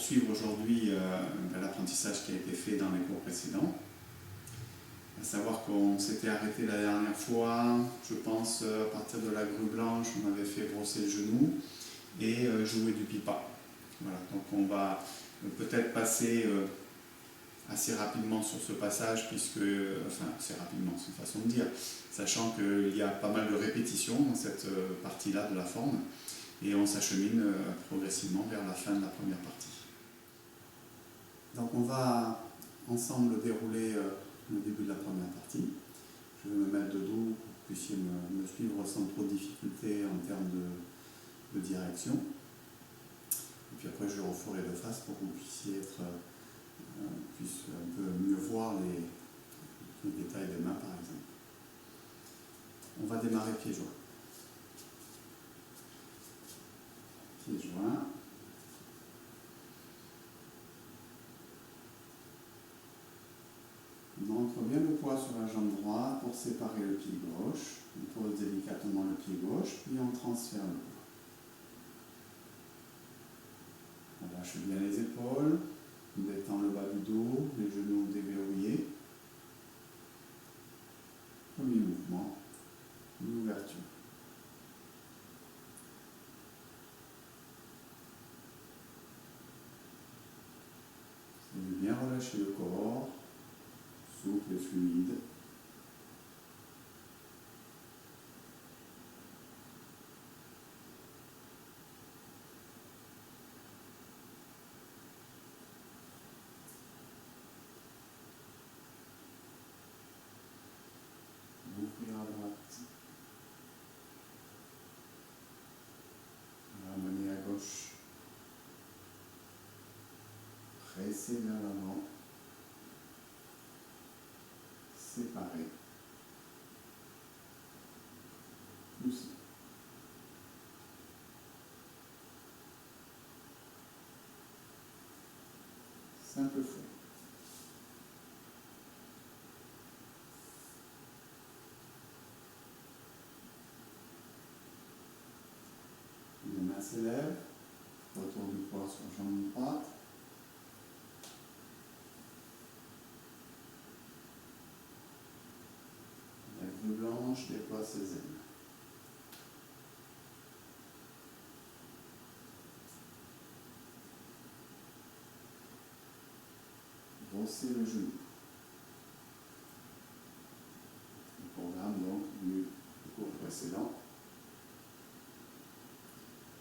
poursuivre aujourd'hui l'apprentissage qui a été fait dans les cours précédents. À savoir qu'on s'était arrêté la dernière fois, je pense à partir de la grue blanche, on avait fait brosser le genou et jouer du pipa. Voilà, donc on va peut-être passer assez rapidement sur ce passage, puisque, enfin assez rapidement, c'est une façon de dire, sachant qu'il y a pas mal de répétitions dans cette partie-là de la forme, et on s'achemine progressivement vers la fin de la première partie. Donc on va ensemble dérouler le début de la première partie. Je vais me mettre de dos pour que vous puissiez me suivre sans trop de difficultés en termes de direction. Et puis après je referai de face pour que vous puissiez puisse un peu mieux voir les détails des mains par exemple. On va démarrer pieds joints. Pieds joints. On rentre bien le poids sur la jambe droite pour séparer le pied gauche. On pose délicatement le pied gauche, puis on transfère le poids. On lâche bien les épaules, on détend le bas du dos, les genoux déverrouillés. Premier mouvement, une ouverture. Vous allez bien relâcher le corps, souple et fluide. Ouvrir à droite. Ramener à gauche. Presser vers l'avant. Séparer. Pousser. Simple fouet. Les mains s'élèvent. Retour du poids sur jambe droite. La grue blanche déploie ses ailes. Brosser le genou. Le programme donc du cours précédent.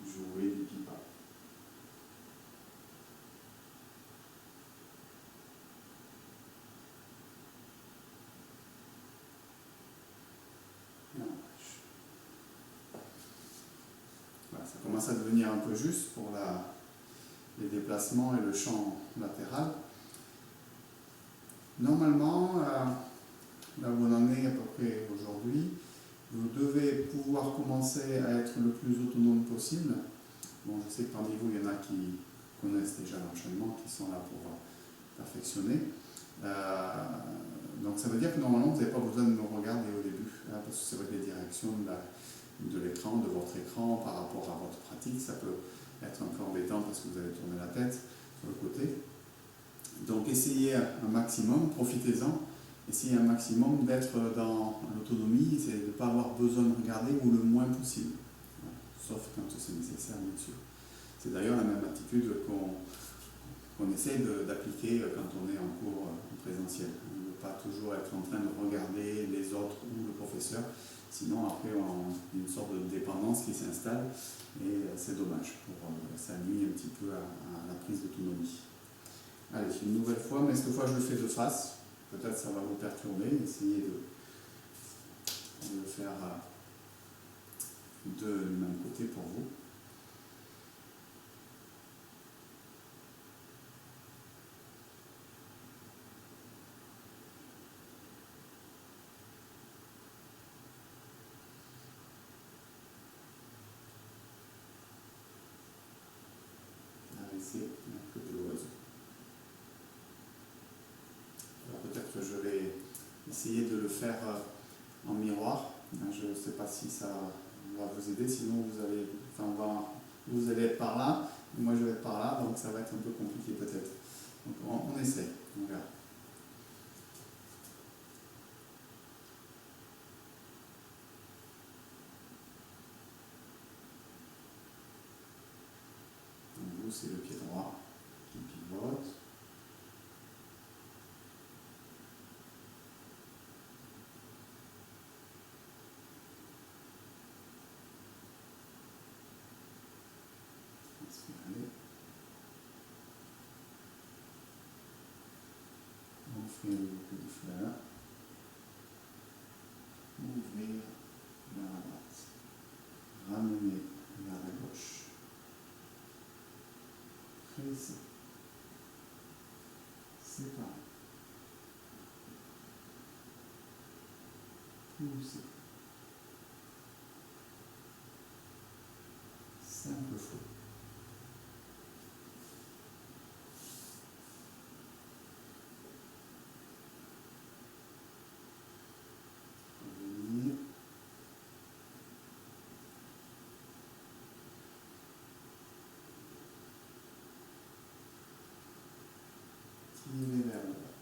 Jouer du pipa. Et on lâche. Voilà, ça commence à devenir un peu juste pour les déplacements et le champ latéral. Normalement, là où on en est à peu près aujourd'hui, vous devez pouvoir commencer à être le plus autonome possible. Bon, je sais que parmi vous, il y en a qui connaissent déjà l'enchaînement, qui sont là pour perfectionner. Donc ça veut dire que normalement, vous n'avez pas besoin de me regarder au début, hein, parce que c'est vrai que les directions de l'écran, de votre écran, par rapport à votre pratique, ça peut être un peu embêtant parce que vous avez tourné la tête sur le côté. Donc essayez un maximum, profitez-en, essayez un maximum d'être dans l'autonomie, c'est de ne pas avoir besoin de regarder ou le moins possible, voilà. Sauf quand c'est nécessaire bien sûr. C'est d'ailleurs la même attitude qu'on essaie d'appliquer quand on est en cours présentiel. On ne veut pas toujours être en train de regarder les autres ou le professeur, sinon après on a une sorte de dépendance qui s'installe et c'est dommage, ça nuit un petit peu à la prise d'autonomie. Allez, une nouvelle fois, mais cette fois je le fais de face, peut-être ça va vous perturber, essayez de le faire de même côté pour vous. C'est un peu de l'oiseau. Peut-être que je vais essayer de le faire en miroir. Je ne sais pas si ça va vous aider, sinon vous allez être par là Et moi je vais être par là, donc ça va être un peu compliqué peut-être. Donc on essaye, on verra. Donc vous, c'est le pied droit qui pivote. Inspirez. Offrir le bouquet de fleurs. Ouvrir vers la droite. Ramener vers la gauche. Presser. Séparer. Pousser. Simple faux. Revenir. Tirer vers le bas.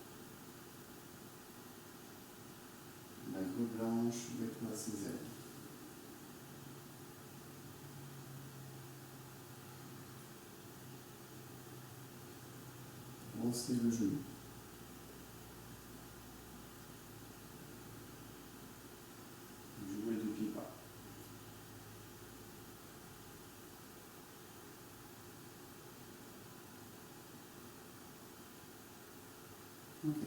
La grue blanche déploie ses ailes. Brosser le genou. Jouer du pipa. Ok.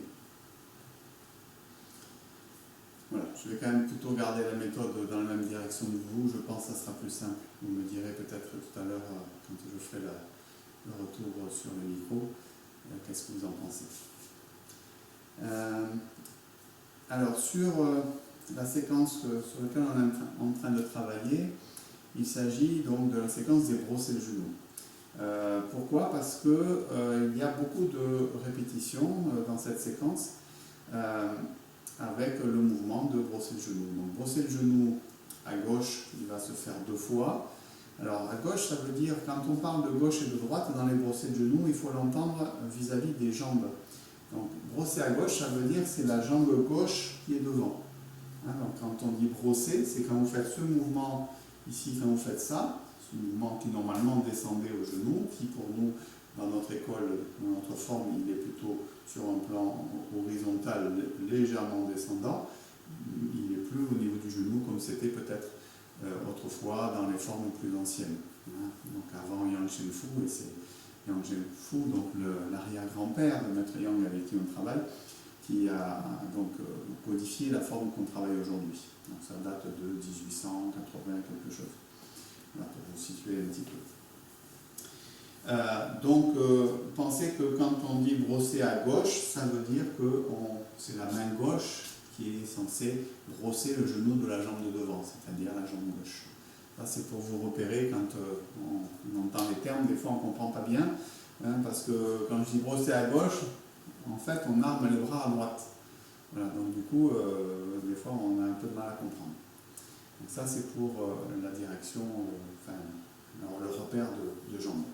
Voilà, je vais quand même plutôt garder la méthode dans la même direction que vous. Je pense que ça sera plus simple. Vous me direz peut-être tout à l'heure, quand je ferai le retour sur le micro, qu'est-ce que vous en pensez. Alors, sur la séquence sur laquelle on est en train de travailler, il s'agit donc de la séquence des brosser le genou. Pourquoi? Parce qu'il y a beaucoup de répétitions dans cette séquence avec le mouvement de brosser le genou. Donc brosser le genou à gauche, il va se faire 2 fois. Alors à gauche, ça veut dire, quand on parle de gauche et de droite, dans les brossés de genou, il faut l'entendre vis-à-vis des jambes. Donc brosser à gauche, ça veut dire que c'est la jambe gauche qui est devant. Donc quand on dit brosser, c'est quand vous faites ce mouvement ici, quand vous faites ça, ce mouvement qui normalement descendait au genou, qui pour nous, dans notre école, dans notre forme, il est plutôt sur un plan horizontal légèrement descendant. Il n'est plus au niveau du genou comme c'était peut-être autrefois dans les formes plus anciennes. Donc avant Yang Shen Fu, et c'est Yang Shen Fu, donc l'arrière-grand-père de Maître Yang avec qui on travaille, qui a donc codifié la forme qu'on travaille aujourd'hui. Donc ça date de 1880 quelque chose. Voilà, pour vous situer un petit peu. Pensez que quand on dit brosser à gauche, ça veut dire que c'est la main gauche qui est censée brosser le genou de la jambe de devant, c'est-à-dire la jambe gauche. Ça, c'est pour vous repérer quand on entend les termes, des fois on ne comprend pas bien, parce que quand je dis brosser à gauche, en fait on arme les bras à droite. Voilà, donc du coup, des fois on a un peu de mal à comprendre. Donc ça c'est pour la direction, le repère de jambes.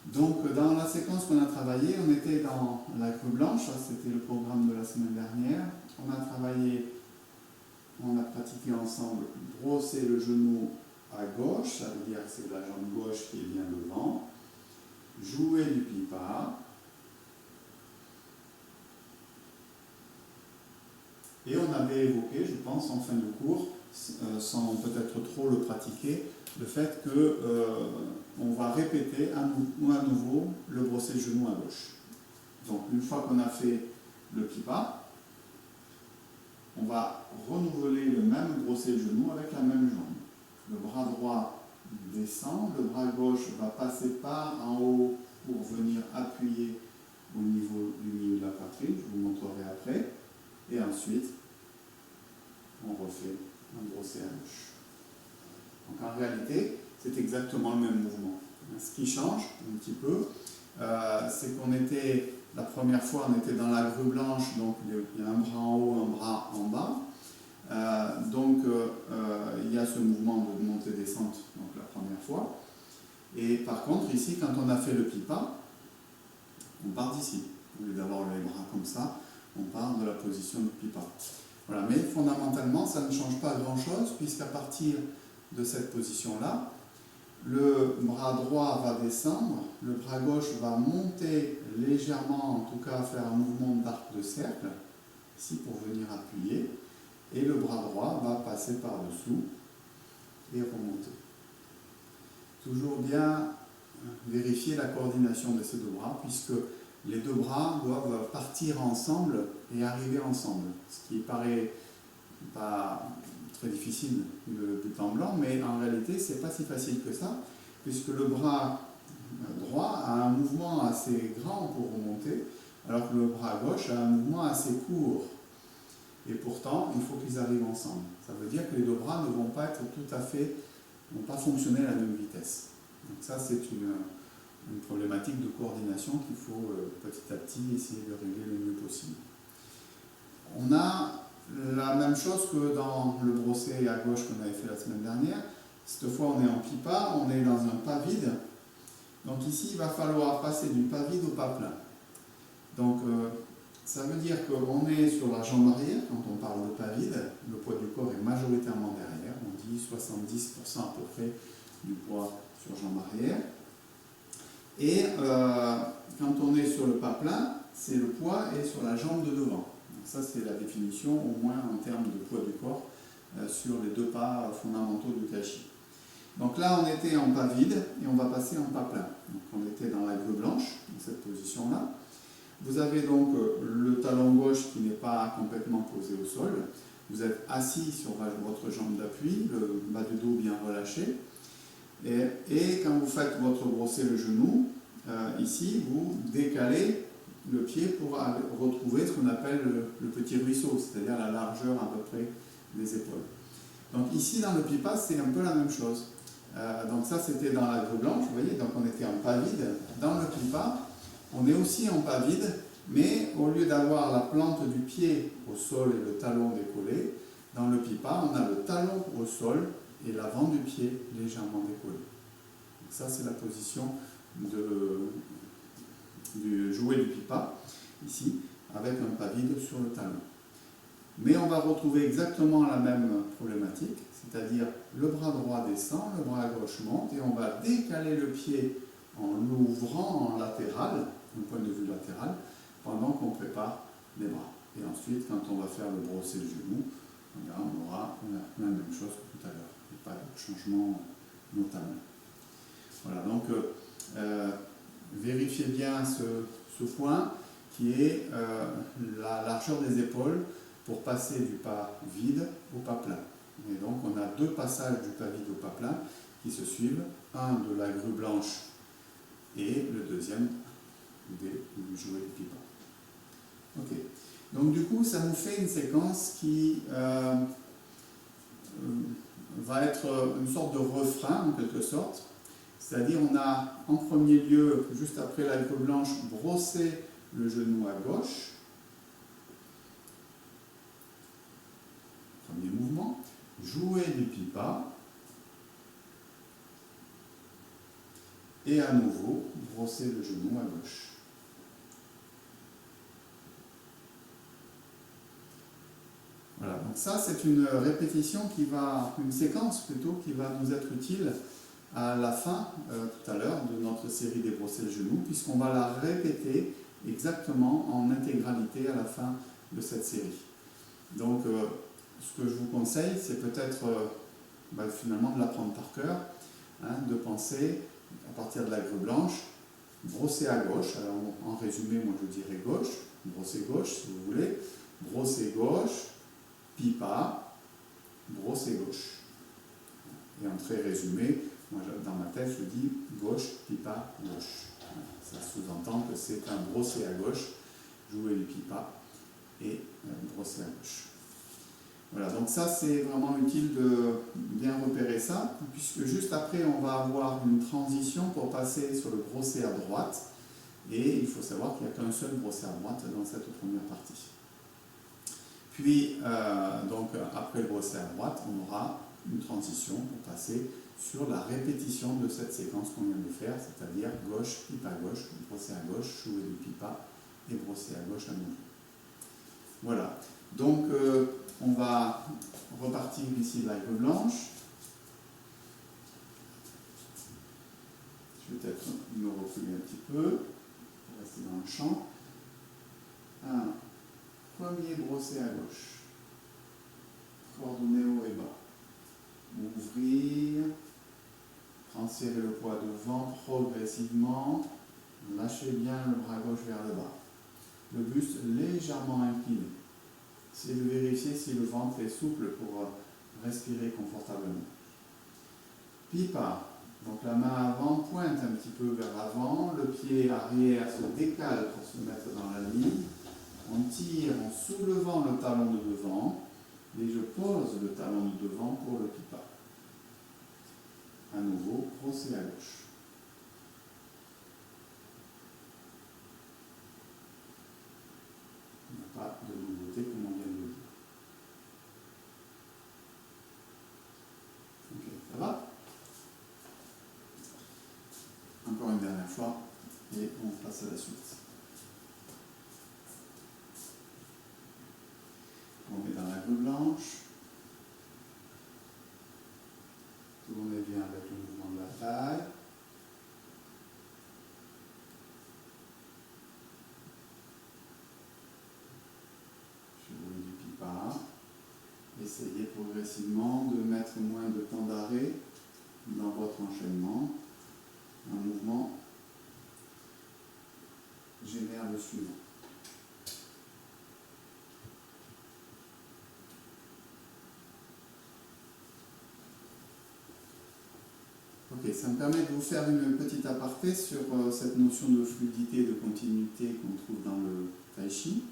Donc dans la séquence qu'on a travaillée, on était dans la grue blanche, c'était le programme de la semaine dernière. On a travaillé, on a pratiqué ensemble brosser le genou à gauche, ça veut dire que c'est la jambe gauche qui est bien devant. Jouer du pipa. Et on avait évoqué, je pense, en fin de cours, sans peut-être trop le pratiquer, le fait qu'on va répéter à nouveau le brosser le genou à gauche. Donc une fois qu'on a fait le pipa, on va renouveler le même brosser le genou avec la même jambe. Le bras droit descend, le bras gauche va passer par en haut pour venir appuyer au niveau du milieu de la poitrine, je vous montrerai après. Et ensuite, on refait un brosser à gauche. Donc en réalité, c'est exactement le même mouvement. Ce qui change un petit peu, c'est qu'on était, la première fois, on était dans la grue blanche, donc il y a un bras en haut, un bras en bas. Il y a ce mouvement de montée-descente, donc la première fois. Et par contre, ici, quand on a fait le pipa, on part d'ici. Au lieu d'avoir les bras comme ça, on part de la position du pipa. Voilà, mais fondamentalement, ça ne change pas grand-chose, puisqu'à partir de cette position-là, le bras droit va descendre, le bras gauche va monter légèrement, en tout cas faire un mouvement d'arc de cercle, ici pour venir appuyer, et le bras droit va passer par-dessous et remonter. Toujours bien vérifier la coordination de ces deux bras, puisque les deux bras doivent partir ensemble et arriver ensemble, ce qui paraît pas très difficile de but en blanc, mais en réalité c'est pas si facile que ça, puisque le bras droit a un mouvement assez grand pour remonter, alors que le bras gauche a un mouvement assez court. Et pourtant, il faut qu'ils arrivent ensemble. Ça veut dire que les deux bras ne vont pas être tout à fait, ne vont pas fonctionner à la même vitesse. Donc ça, c'est une problématique de coordination qu'il faut petit à petit essayer de régler le mieux possible. On a la même chose que dans le brossé à gauche qu'on avait fait la semaine dernière. Cette fois, on est en pipa, on est dans un pas vide. Donc ici, il va falloir passer du pas vide au pas plein. Donc, ça veut dire qu'on est sur la jambe arrière, quand on parle de pas vide, le poids du corps est majoritairement derrière, on dit 70% à peu près du poids sur jambe arrière. Et quand on est sur le pas plein, c'est le poids est sur la jambe de devant. Donc ça c'est la définition au moins en termes de poids du corps sur les deux pas fondamentaux du tai chi. Donc là on était en pas vide et on va passer en pas plein. Donc on était dans la grue blanche, dans cette position-là. Vous avez donc le talon gauche qui n'est pas complètement posé au sol. Vous êtes assis sur votre jambe d'appui, le bas du dos bien relâché. Et quand vous faites votre brossé le genou, ici, vous décalez le pied pour retrouver ce qu'on appelle le petit ruisseau, c'est-à-dire la largeur à peu près des épaules. Donc ici, dans le pipa, c'est un peu la même chose. Donc ça, c'était dans la grue blanche, vous voyez, donc on était en pas vide. Dans le pipa, on est aussi en pas vide, mais au lieu d'avoir la plante du pied au sol et le talon décollé, dans le pipa, on a le talon au sol et l'avant du pied légèrement décollé. Donc ça, c'est la position du jouet du pipa, ici, avec un pas vide sur le talon. Mais on va retrouver exactement la même problématique, c'est-à-dire le bras droit descend, le bras gauche monte, et on va décaler le pied en l'ouvrant en latéral, d'un point de vue latéral, pendant qu'on prépare les bras. Et ensuite, quand on va faire le brossé du genou, on aura la même chose que tout à l'heure. Il n'y a pas de changement notable. Voilà, donc vérifiez bien ce point qui est la largeur des épaules pour passer du pas vide au pas plein. Et donc on a deux passages du pas vide au pas plein qui se suivent, un de la grue blanche et le deuxième du jouet du pipa. Ok. Donc du coup, ça nous fait une séquence qui va être une sorte de refrain en quelque sorte. C'est-à-dire on a en premier lieu, juste après la grue blanche, brossé le genou à gauche. Premier mouvement. Jouer du pipa. Et à nouveau, brosser le genou à gauche. Voilà, donc ça c'est une répétition une séquence plutôt, qui va nous être utile à la fin, tout à l'heure, de notre série des brossés le genou, puisqu'on va la répéter exactement en intégralité à la fin de cette série. Donc, ce que je vous conseille, c'est peut-être finalement de l'apprendre par cœur, hein, de penser à partir de la grue blanche, brosser à gauche. Alors, en résumé, moi je dirais gauche, brosser gauche si vous voulez, brosser gauche, pipa, brosser gauche. Et en très résumé, moi dans ma tête je dis gauche, pipa, gauche. Ça sous-entend que c'est un brosser à gauche, jouer du pipa et brosser à gauche. Voilà, donc ça c'est vraiment utile de bien repérer ça, puisque juste après on va avoir une transition pour passer sur le brosser à droite, et il faut savoir qu'il n'y a qu'un seul brosser à droite dans cette première partie. Puis, donc après le brosser à droite, on aura une transition pour passer sur la répétition de cette séquence qu'on vient de faire, c'est-à-dire gauche, pipe à gauche, brosser à gauche, jouer du pipa et brosser à gauche à nouveau. Voilà, donc on va repartir ici de la grue blanche. Je vais peut-être me reculer un petit peu pour rester dans le champ. Un premier brossé à gauche, coordonner haut et bas, ouvrir, transférer le poids devant progressivement, lâchez bien le bras gauche vers le bas, le buste légèrement incliné. Essayez de vérifier si le ventre est souple pour respirer confortablement. Pipa, donc la main avant pointe un petit peu vers l'avant, le pied arrière se décale pour se mettre dans la ligne. On tire en soulevant le talon de devant et je pose le talon de devant pour le pipa. À nouveau, brosser à gauche. Il n'y a pas de nouveauté comme on vient de le dire. Ok, ça va? Encore une dernière fois et on passe à la suite. On met dans la grue blanche. Tournez bien avec le mouvement de la taille. Jouez du pipa. Essayez progressivement de mettre moins de temps d'arrêt dans votre enchaînement. Un mouvement génère le suivant. Ok, ça me permet de vous faire une petite aparté sur cette notion de fluidité et de continuité qu'on trouve dans le tai chi.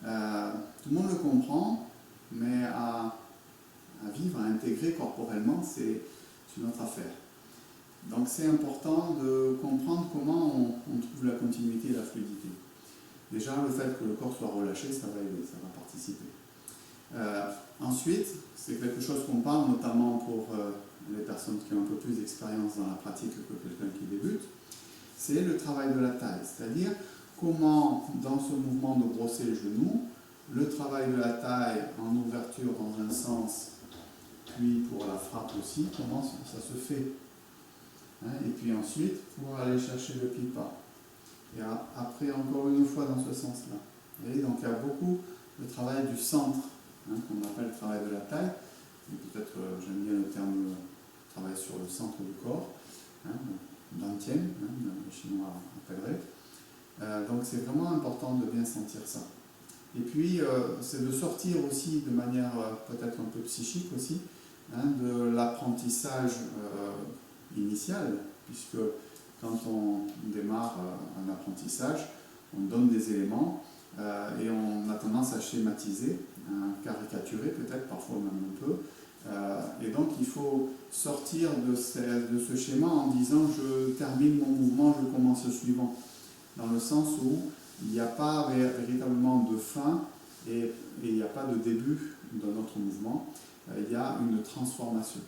Tout le monde le comprend, mais à vivre, à intégrer corporellement, c'est une autre affaire. Donc c'est important de comprendre comment on trouve la continuité et la fluidité. Déjà, le fait que le corps soit relâché, ça va aider, ça va participer. Ensuite, c'est quelque chose qu'on parle notamment pour les personnes qui ont un peu plus d'expérience dans la pratique que quelqu'un qui débute, c'est le travail de la taille, c'est-à-dire comment, dans ce mouvement de brosser le genou, le travail de la taille en ouverture dans un sens, puis pour la frappe aussi, comment ça se fait. Et puis ensuite, pour aller chercher le pipa. Et après, encore une fois dans ce sens-là. Donc il y a beaucoup de travail du centre, qu'on appelle le travail de la taille. Et peut-être, j'aime bien le terme travail sur le centre du corps, d'Antien, les Chinois appelleraient. Donc c'est vraiment important de bien sentir ça. Et puis, c'est de sortir aussi de manière peut-être un peu psychique aussi, de l'apprentissage initial, puisque quand on démarre un apprentissage, on donne des éléments et on a tendance à schématiser, à caricaturer peut-être, parfois même un peu. Et donc il faut sortir de ce schéma en disant je termine mon mouvement, je commence le suivant, dans le sens où il n'y a pas véritablement de fin et il n'y a pas de début de notre mouvement, il y a une transformation,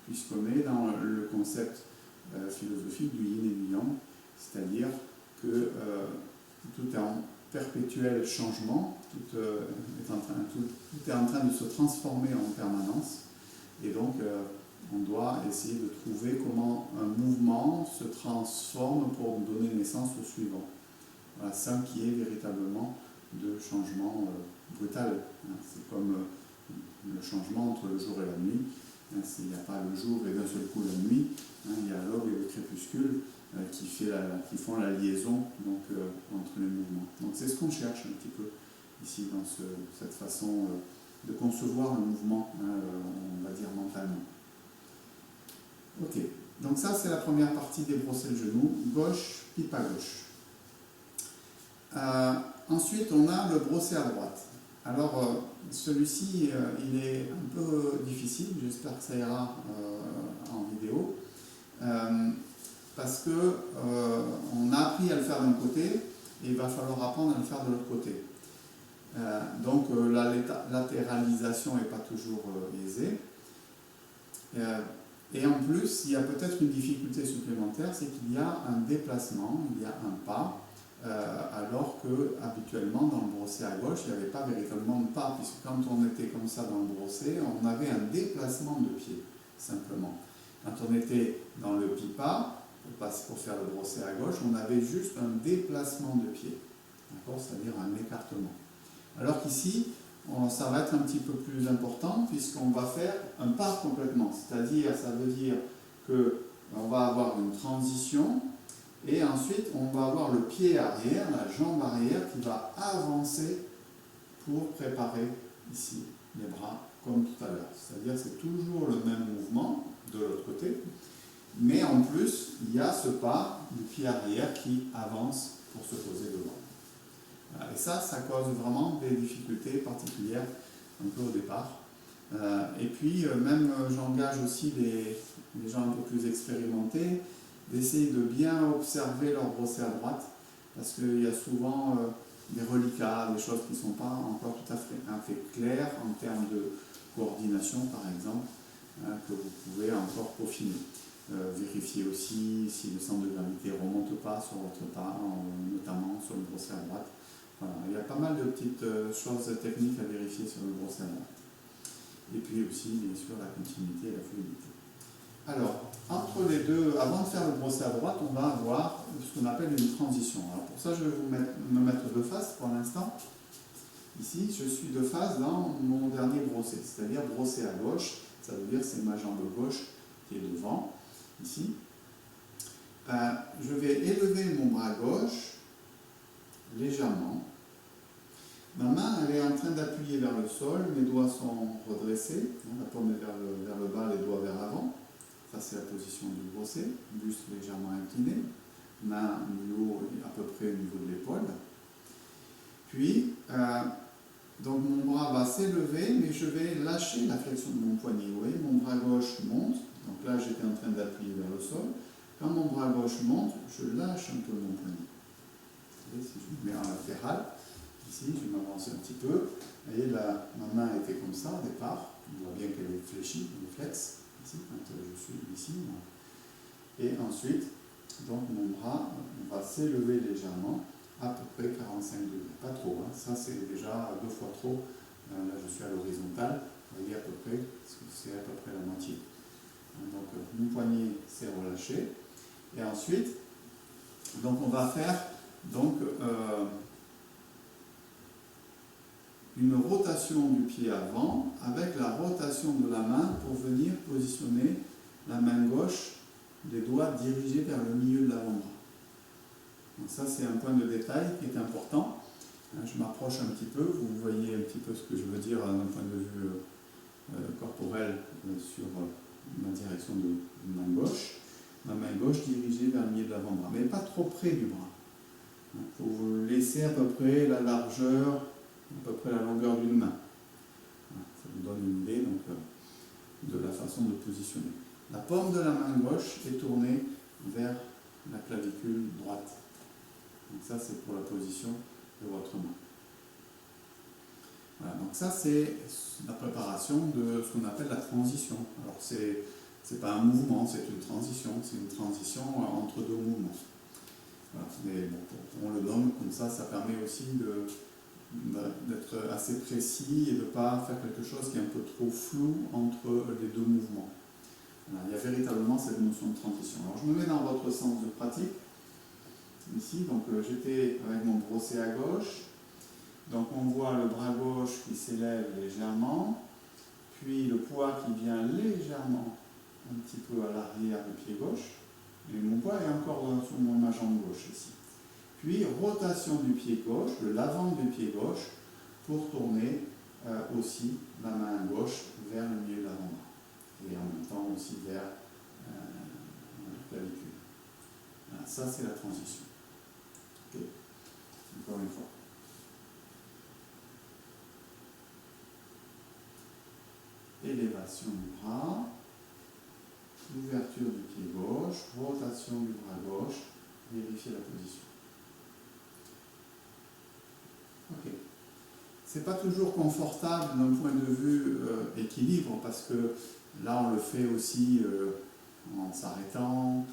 puisqu'on est dans le concept philosophique du yin et du yang, c'est-à-dire que tout est en perpétuel changement, tout est en train de se transformer en permanence, et donc on doit essayer de trouver comment un mouvement se transforme pour donner naissance au suivant. Voilà, ça qui est véritablement de changement brutal. C'est comme le changement entre le jour et la nuit. Il n'y a pas le jour et d'un seul coup la nuit. Il y a l'aube et le crépuscule qui font la liaison donc, entre les mouvements. Donc c'est ce qu'on cherche un petit peu ici dans cette façon de concevoir le mouvement, on va dire mentalement. Ok, donc ça c'est la première partie des brossés le genou, gauche, pipe à gauche. Ensuite on a le brossé à droite. Alors celui-ci il est un peu difficile, j'espère que ça ira en vidéo, parce que on a appris à le faire d'un côté et il va falloir apprendre à le faire de l'autre côté. Donc la latéralisation n'est pas toujours aisée. Et en plus, il y a peut-être une difficulté supplémentaire, c'est qu'il y a un déplacement, il y a un pas, alors que habituellement dans le brosser à gauche, il n'y avait pas véritablement de pas, puisque quand on était comme ça dans le brosser, on avait un déplacement de pied, simplement. Quand on était dans le pipa, pour faire le brosser à gauche, on avait juste un déplacement de pied, c'est-à-dire un écartement. Alors qu'ici, ça va être un petit peu plus important puisqu'on va faire un pas complètement, c'est-à-dire, ça veut dire qu'on va avoir une transition et ensuite on va avoir le pied arrière, la jambe arrière qui va avancer pour préparer ici les bras comme tout à l'heure. C'est-à-dire que c'est toujours le même mouvement de l'autre côté, mais en plus il y a ce pas du pied arrière qui avance pour se poser devant. Et ça cause vraiment des difficultés particulières un peu au départ. Et puis même j'engage aussi les gens un peu plus expérimentés d'essayer de bien observer leur brosser à droite, parce qu'il y a souvent des reliquats, des choses qui ne sont pas encore tout à fait claires en termes de coordination par exemple, que vous pouvez encore peaufiner. Vérifier aussi si le centre de gravité ne remonte pas sur votre pas, notamment sur le brosser à droite. Voilà, il y a pas mal de petites choses techniques à vérifier sur le brosser à droite. Et puis aussi, bien sûr, la continuité et la fluidité. Alors, entre les deux, avant de faire le brosser à droite, on va avoir ce qu'on appelle une transition. Alors pour ça, je vais me mettre de face pour l'instant. Ici, je suis de face dans mon dernier brossé, c'est-à-dire brosser à gauche. Ça veut dire que c'est ma jambe gauche qui est devant, ici. Je vais élever mon bras gauche légèrement. Ma main, elle est en train d'appuyer vers le sol, mes doigts sont redressés, la paume est vers le bas, les doigts vers l'avant. Ça, c'est la position du brosser, buste légèrement incliné, main du haut à peu près au niveau de l'épaule. Puis, donc mon bras va s'élever, mais je vais lâcher la flexion de mon poignet. Vous voyez, mon bras gauche monte, donc là j'étais en train d'appuyer vers le sol. Quand mon bras gauche monte, je lâche un peu mon poignet. Vous voyez, si je me mets en latéral, ici, je vais m'avancer un petit peu. Vous voyez, là, ma main était comme ça au départ. On voit bien qu'elle est fléchie, elle est flex, ici, quand je suis ici. Et ensuite, donc mon bras va s'élever légèrement, à peu près 45 degrés. Pas trop, hein. Ça c'est déjà 2 fois trop. Là, je suis à l'horizontale. Vous voyez à peu près, c'est à peu près la moitié. Donc, mon poignet s'est relâché. Et ensuite, donc on va faire donc, une rotation du pied avant avec la rotation de la main pour venir positionner la main gauche, les doigts dirigés vers le milieu de l'avant-bras. Donc ça c'est un point de détail qui est important. Je m'approche un petit peu, vous voyez un petit peu ce que je veux dire d'un point de vue corporel sur ma direction de main gauche. Ma main gauche dirigée vers le milieu de l'avant-bras, mais pas trop près du bras. Il faut vous laisser à peu près la largeur, à peu près la longueur d'une main. Ça vous donne une idée donc, de la façon de positionner. La paume de la main gauche est tournée vers la clavicule droite. Donc ça c'est pour la position de votre main. Voilà, donc ça c'est la préparation de ce qu'on appelle la transition. Alors c'est pas un mouvement, c'est une transition entre deux mouvements. Voilà, mais bon, on le donne comme ça permet aussi d'être assez précis et de ne pas faire quelque chose qui est un peu trop flou entre les deux mouvements. Voilà, il y a véritablement cette notion de transition. Alors je me mets dans votre sens de pratique. Ici, donc j'étais avec mon brosser à gauche. Donc on voit le bras gauche qui s'élève légèrement, puis le poids qui vient légèrement un petit peu à l'arrière du pied gauche. Et mon poids est encore sur ma jambe gauche ici. Puis rotation du pied gauche, de l'avant du pied gauche, pour tourner aussi la main gauche vers le milieu de l'avant-bras. Et en même temps aussi vers la clavicule. Voilà, ça c'est la transition. Okay. Encore une fois. Élévation du bras, ouverture du pied gauche, rotation du bras gauche, vérifier la position. Ok. C'est pas toujours confortable d'un point de vue équilibre parce que Là, on le fait aussi en s'arrêtant,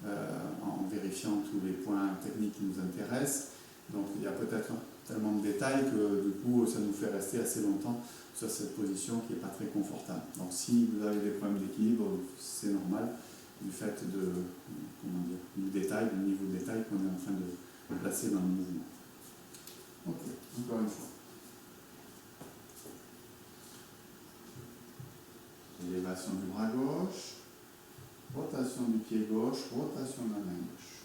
en vérifiant tous les points techniques qui nous intéressent. Donc il y a peut-être tellement de détails que du coup ça nous fait rester assez longtemps sur cette position qui n'est pas très confortable. Donc si vous avez des problèmes d'équilibre, c'est normal du fait du détail, du niveau de détail qu'on est en train de placer dans le mouvement. Ok, encore une fois. Élévation du bras gauche, rotation du pied gauche, rotation de la main gauche.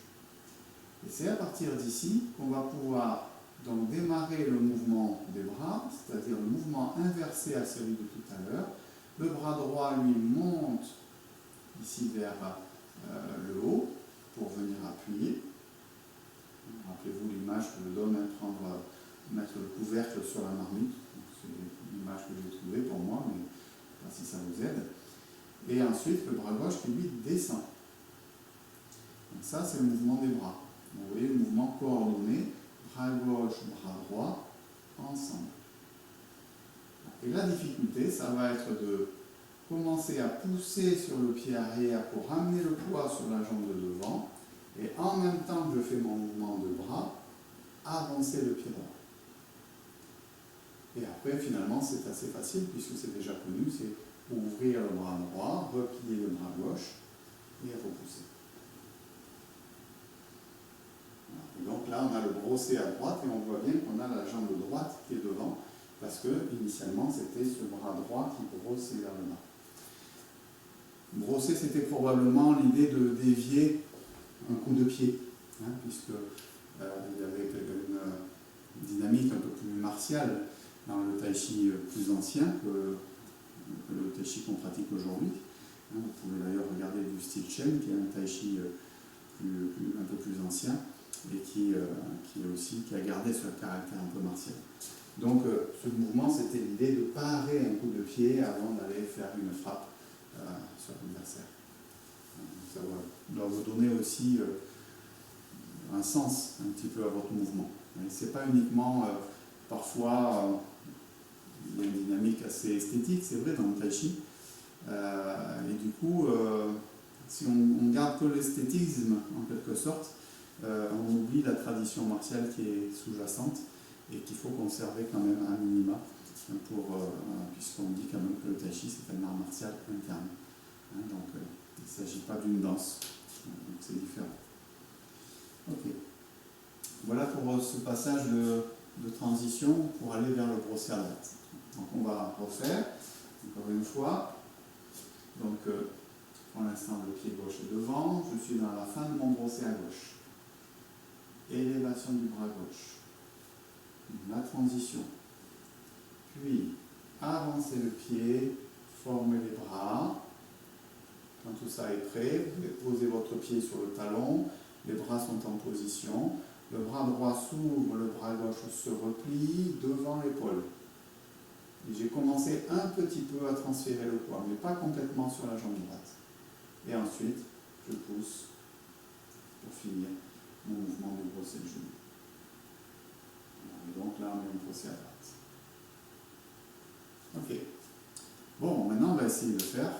Et c'est à partir d'ici qu'on va pouvoir donc démarrer le mouvement des bras, c'est-à-dire le mouvement inversé à celui de tout à l'heure. Le bras droit, lui, monte ici vers le haut pour venir appuyer. Rappelez-vous l'image que je donne, mettre le couvercle sur la marmite. C'est l'image que j'ai trouvée pour moi, mais je ne sais pas si ça vous aide. Et ensuite, le bras gauche qui lui descend. Donc ça, c'est le mouvement des bras. Vous voyez le mouvement coordonné, bras gauche, bras droit, ensemble. Et la difficulté, ça va être de commencer à pousser sur le pied arrière pour ramener le poids sur la jambe de devant, et en même temps que je fais mon mouvement de bras, avancer le pied droit. Et après, finalement, c'est assez facile, puisque c'est déjà connu, c'est ouvrir le bras droit, replier le bras gauche, et repousser. Et donc là, on a le brosser à droite et on voit bien qu'on a la jambe droite qui est devant, parce que initialement, c'était ce bras droit qui brossait vers le bas. Brosser, c'était probablement l'idée de dévier un coup de pied, puisque il y avait une dynamique un peu plus martiale dans le tai chi plus ancien que le tai chi qu'on pratique aujourd'hui. Vous pouvez d'ailleurs regarder du style Chen, qui est un tai chi un peu plus ancien, et qui a gardé ce caractère un peu martial. Donc ce mouvement, c'était l'idée de parer un coup de pied avant d'aller faire une frappe sur l'adversaire. Ça doit vous donner aussi un sens un petit peu à votre mouvement. Ce n'est pas uniquement, parfois, il y a une dynamique assez esthétique, c'est vrai, dans le tai chi, et du coup, si on garde que l'esthétisme, en quelque sorte, on oublie la tradition martiale qui est sous-jacente et qu'il faut conserver quand même un minima, puisqu'on dit quand même que le tai chi c'est un art martial interne. Donc il ne s'agit pas d'une danse, donc c'est différent. Ok. Voilà pour ce passage de transition pour aller vers le brosser à droite. Donc on va refaire, encore une fois. Donc pour l'instant le pied gauche est devant, je suis dans la fin de mon brosser à gauche. Élévation du bras gauche. La transition. Puis avancer le pied, former les bras. Quand tout ça est prêt, vous pouvez poser votre pied sur le talon, les bras sont en position, le bras droit s'ouvre, le bras gauche se replie devant l'épaule. Et j'ai commencé un petit peu à transférer le poids, mais pas complètement sur la jambe droite. Et ensuite, je pousse pour finir mon mouvement de brosser le genou. Et donc là, on est en brosser à droite. Ok. Bon, maintenant, on va essayer de faire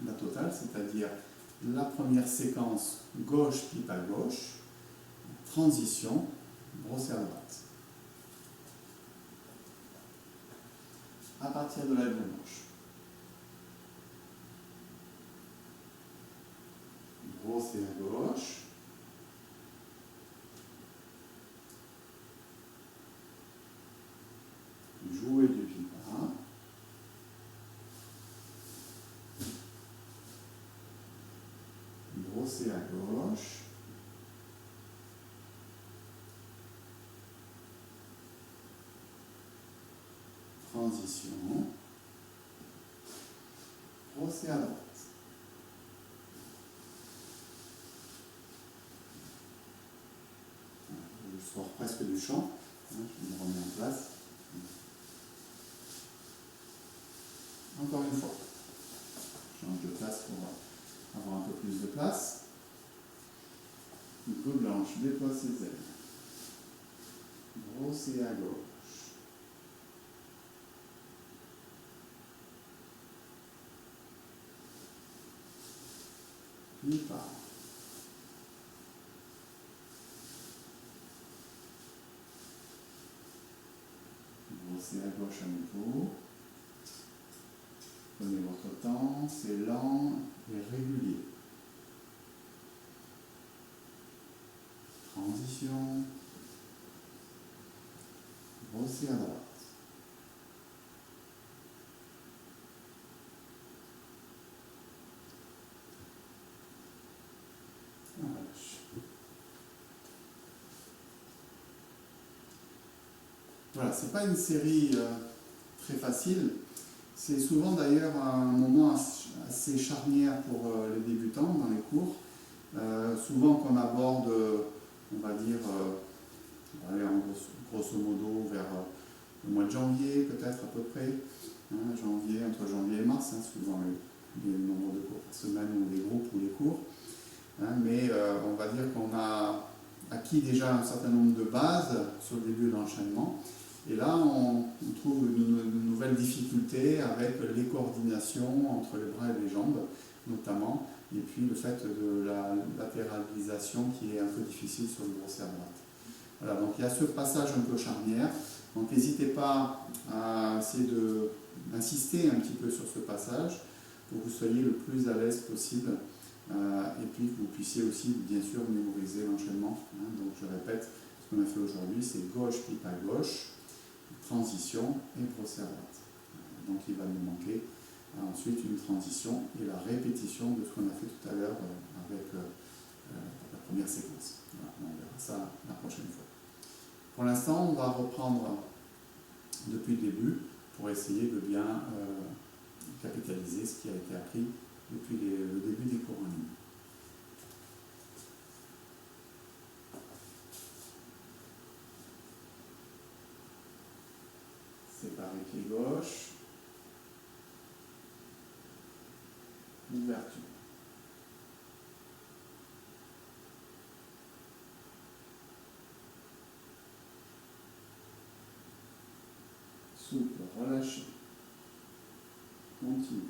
la totale, c'est-à-dire la première séquence gauche, pipe à gauche, transition, brosser à droite. À partir de la jambe gauche. Brosser à gauche. Jouer du pipe à. Brosser à gauche. Transition. Brosser à droite. Je sors presque du champ. Je me remets en place. Encore une fois. Je change de place pour avoir un peu plus de place. Queue blanche, déploie ses ailes. Brosser à gauche. il part. Brossez à gauche à nouveau. Prenez votre temps, c'est lent et régulier. Transition. Brossez à droite. Relâche. Voilà, c'est pas une série très facile. C'est souvent d'ailleurs un moment assez charnière pour les débutants dans les cours. Souvent qu'on aborde, on va dire, allez, grosso modo vers le mois de janvier, peut-être à peu près. Hein, janvier, entre janvier et mars, hein, suivant les nombres de cours par semaine ou les groupes ou les cours. Hein, mais on va dire qu'on a acquis déjà un certain nombre de bases sur le début de l'enchaînement. Et là, on trouve une nouvelle difficulté avec les coordinations entre les bras et les jambes, notamment, et puis le fait de la latéralisation qui est un peu difficile sur le brosser à droite. Voilà, donc il y a ce passage un peu charnière. Donc n'hésitez pas à essayer d'insister un petit peu sur ce passage pour que vous soyez le plus à l'aise possible et puis que vous puissiez aussi, bien sûr, mémoriser l'enchaînement. Hein. Donc je répète, ce qu'on a fait aujourd'hui, c'est gauche, pipe à gauche, transition et brosser à droite. Donc il va nous manquer ensuite une transition et la répétition de ce qu'on a fait tout à l'heure avec la première séquence. Voilà, on verra ça la prochaine fois. Pour l'instant, on va reprendre depuis le début pour essayer de bien capitaliser ce qui a été appris depuis le début des cours en ligne. Séparer pied gauche, ouverture. Souple, relâché. Continue.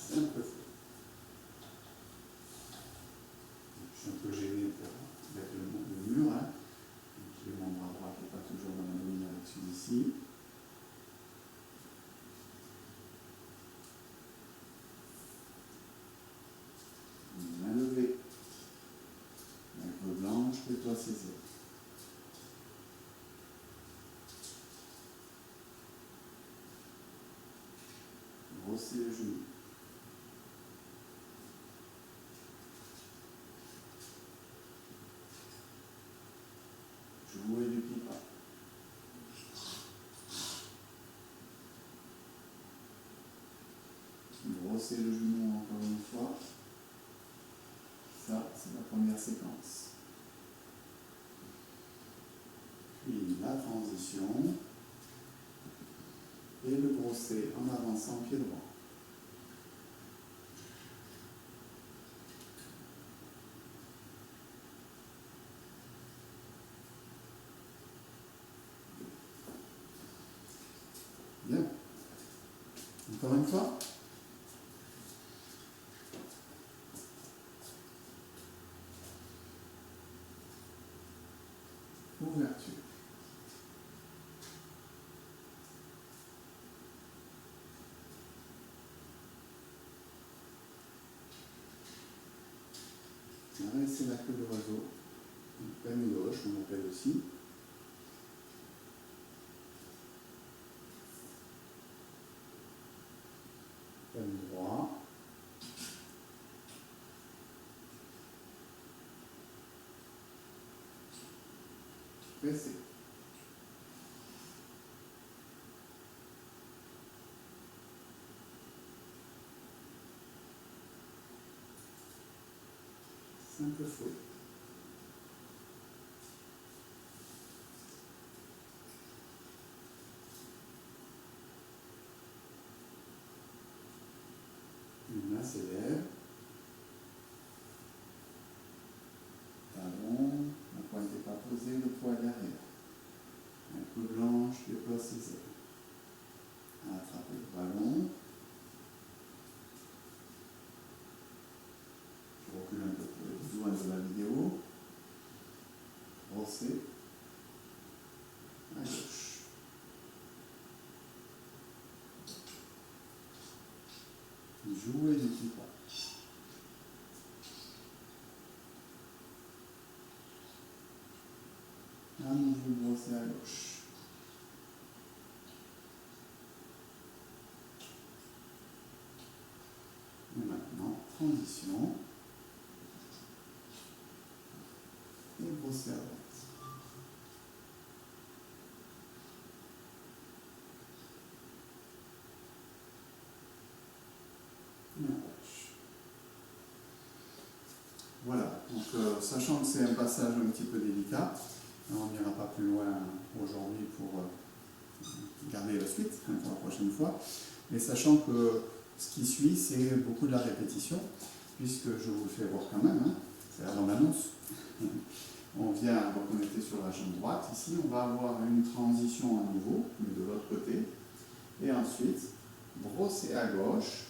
C'est un peu fou. Je suis un peu gêné avec le mur. Hein. J'ai mon bras droit qui n'est pas toujours dans la ligne avec celui-ci. Main levée. Main blanche, fais-toi saisir. Brosser le genou. Jouer du pipa. Brosser le genou encore une fois. Ça, c'est la première séquence. Puis la transition. Et le brosser en avançant pied droit. Bien. Encore une fois. Ouverture. C'est la queue de l'oiseau. Peine gauche, on l'appelle aussi. Peine droit. Pressé. C'est un peu fou. Une main s'élève. Talon, la pointe n'est pas posée, le poids derrière. Un coup blanche, déploie ses ailes. Attrapez le ballon. Je recule un peu pour les besoins de la vidéo. Brossez. À gauche. Jouez les petits pas. À nouveau brosser à gauche. Et maintenant, transition. Et brosser à droite. Et à gauche. Voilà, donc sachant que c'est un passage un petit peu délicat, on n'ira pas plus loin aujourd'hui pour garder la suite pour la prochaine fois, mais sachant que ce qui suit, c'est beaucoup de la répétition, puisque je vous le fais voir quand même, hein, c'est avant l'annonce. On vient reconnecter sur la jambe droite, ici on va avoir une transition à nouveau, mais de l'autre côté, et ensuite brosser à gauche,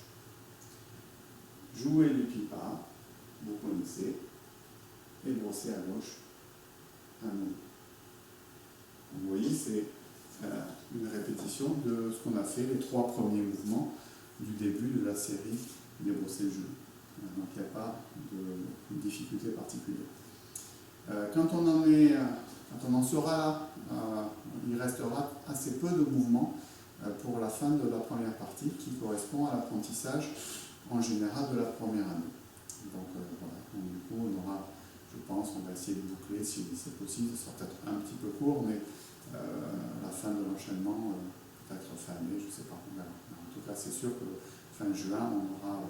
jouer les pipas, vous connaissez, et brosser à gauche à nouveau. Vous voyez, c'est une répétition de ce qu'on a fait, les 3 premiers mouvements du début de la série des brossés de genoux. Donc il n'y a pas de difficulté particulière. Quand on en sera là, il restera assez peu de mouvements pour la fin de la première partie qui correspond à l'apprentissage en général de la première année. Donc voilà, donc, du coup on aura, je pense, on va essayer de boucler si c'est possible, ce sera peut-être un petit peu court, mais la fin de l'enchaînement, peut-être fin mai, je ne sais pas, on verra. En tout cas, c'est sûr que fin juin, on aura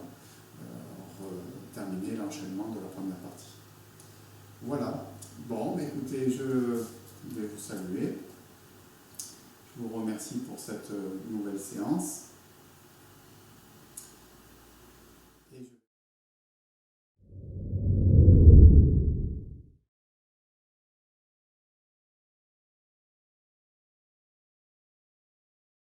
terminé l'enchaînement de la première partie. Voilà. Bon, écoutez, je vais vous saluer. Je vous remercie pour cette nouvelle séance.